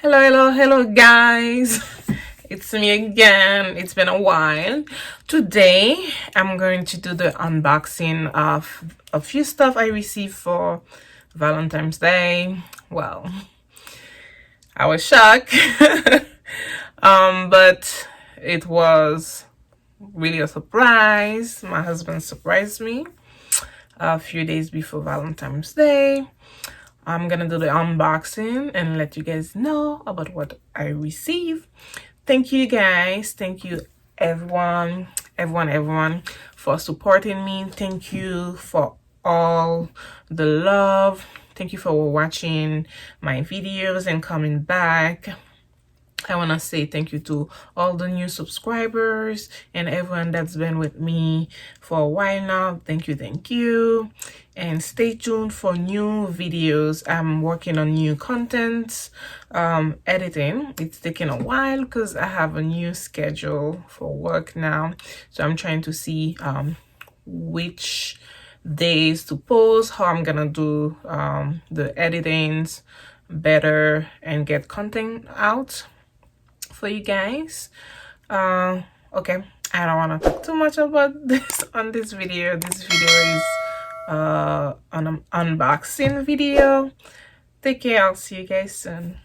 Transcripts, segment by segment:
Hello, guys. It's me again. It's been a while. Today, I'm going to do the unboxing of a few stuff I received for Valentine's Day. Well, I was shocked, but it was really a surprise. My husband surprised me a few days before Valentine's Day. I'm gonna do the unboxing and let you guys know about what I received. Thank you guys. Thank you everyone for supporting me. Thank you for all the love. Thank you for watching my videos and coming back. I want to say thank you to all the new subscribers and everyone that's been with me for a while now. Thank you. And stay tuned for new videos. I'm working on new contents, editing. It's taking a while because I have a new schedule for work now. So I'm trying to see which days to post, how I'm gonna do the editings better and get content out for you guys. Okay, I don't want to talk too much about this on this video. This video is an unboxing video. Take care. I'll see you guys soon.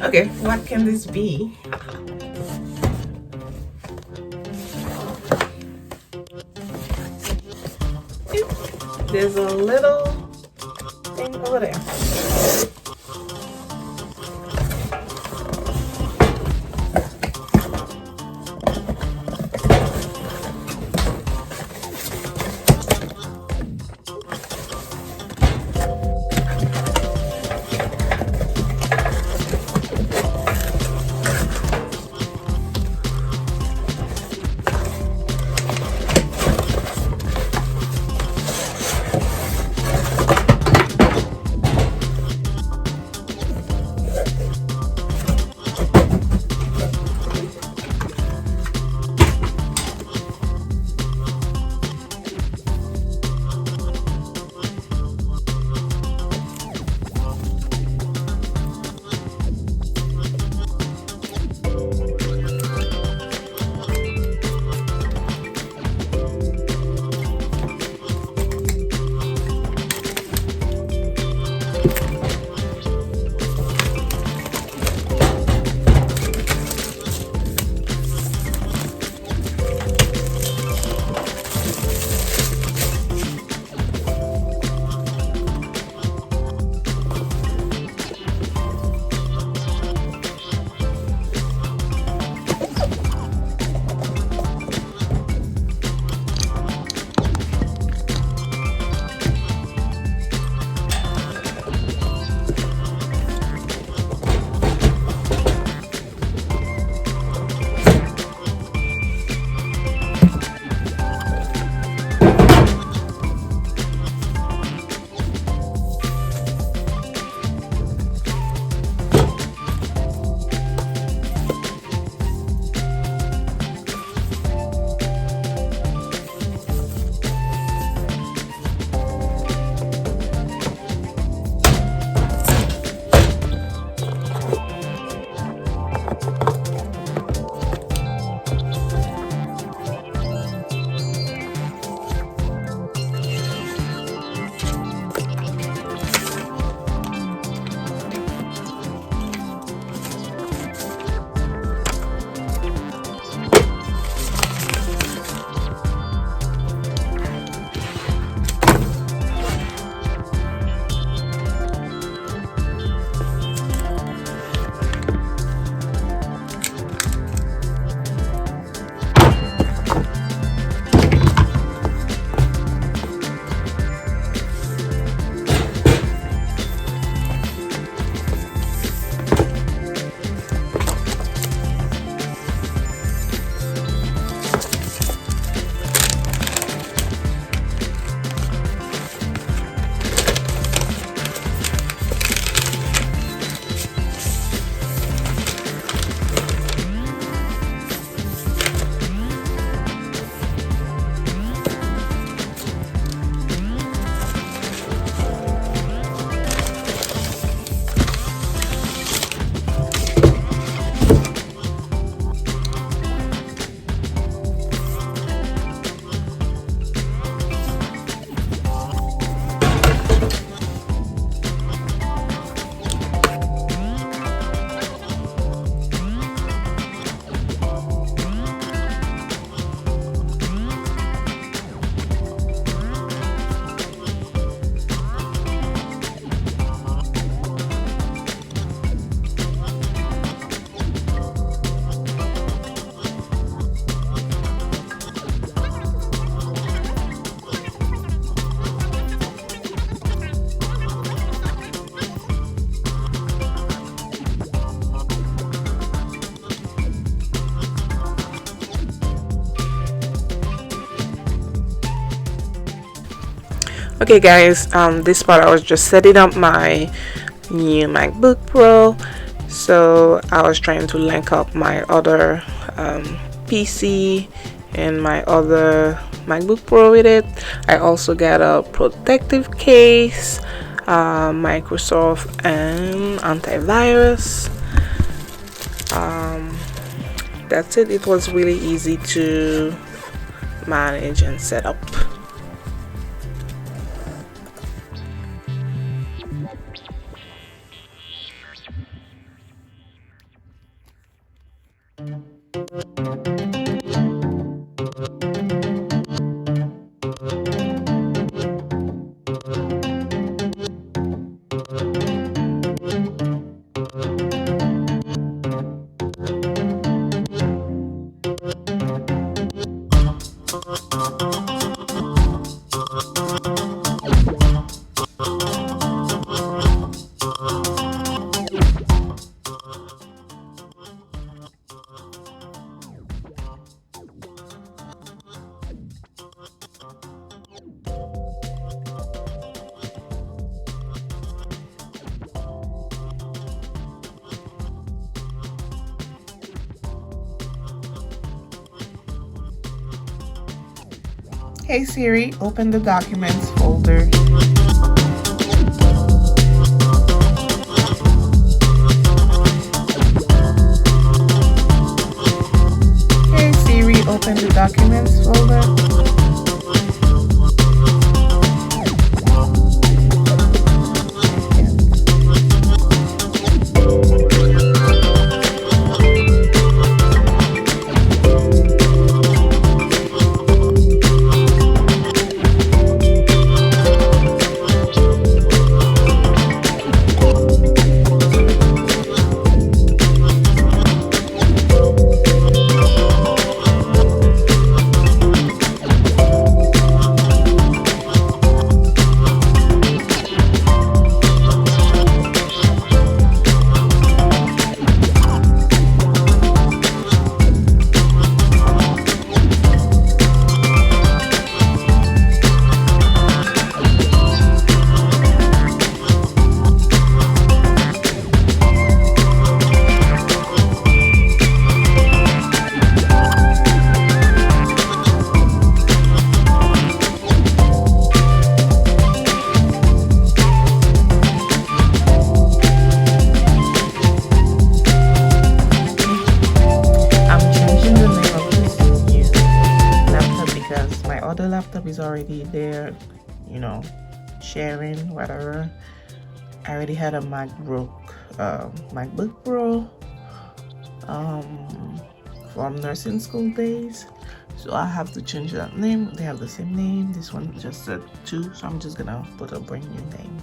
Okay, what can this be? There's a little thing over there. Okay guys, this part I was just setting up my new MacBook Pro. So I was trying to link up my other PC and my other MacBook Pro with it. I also got a protective case, Microsoft and antivirus. That's it. It was really easy to manage and set up. Hey Siri, open the documents folder. Hey Siri, open the documents folder. Other laptop is already there, you know, sharing whatever. I already had a MacBook Pro from nursing school days, so I have to change that name. They have the same name. This one just said 2, so I'm just gonna put a brand new name.